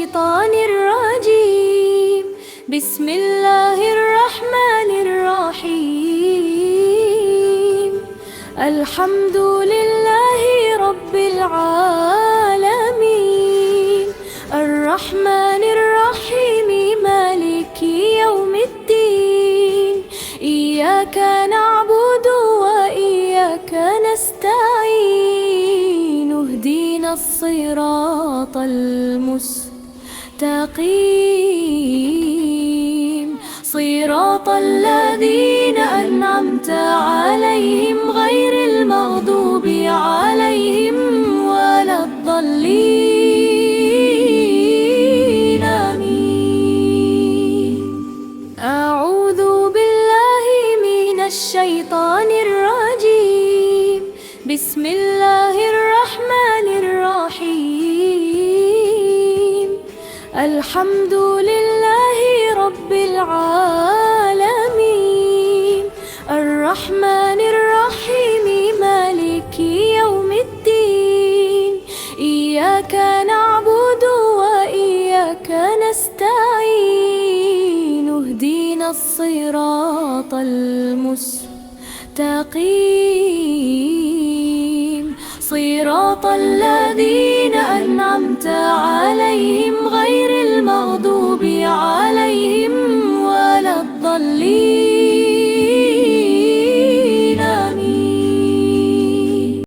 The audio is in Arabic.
الشيطان الرجيم. بسم الله الرحمن الرحيم. الحمد لله رب العالمين، الرحمن الرحيم، مالك يوم الدين. إياك نعبد وإياك نستعين، اهدنا الصراط المستقيم، صراط الذين أنعمت عليهم غير المغضوب عليهم ولا الضالين. آمين. أعوذ بالله من الشيطان الرجيم. بسم الله الرحمن الرحيم. الحمد لله رب العالمين، الرحمن الرحيم، مالك يوم الدين. إياك نعبد وإياك نستعين، اهدنا الصراط المستقيم، صراط الذين أنعمت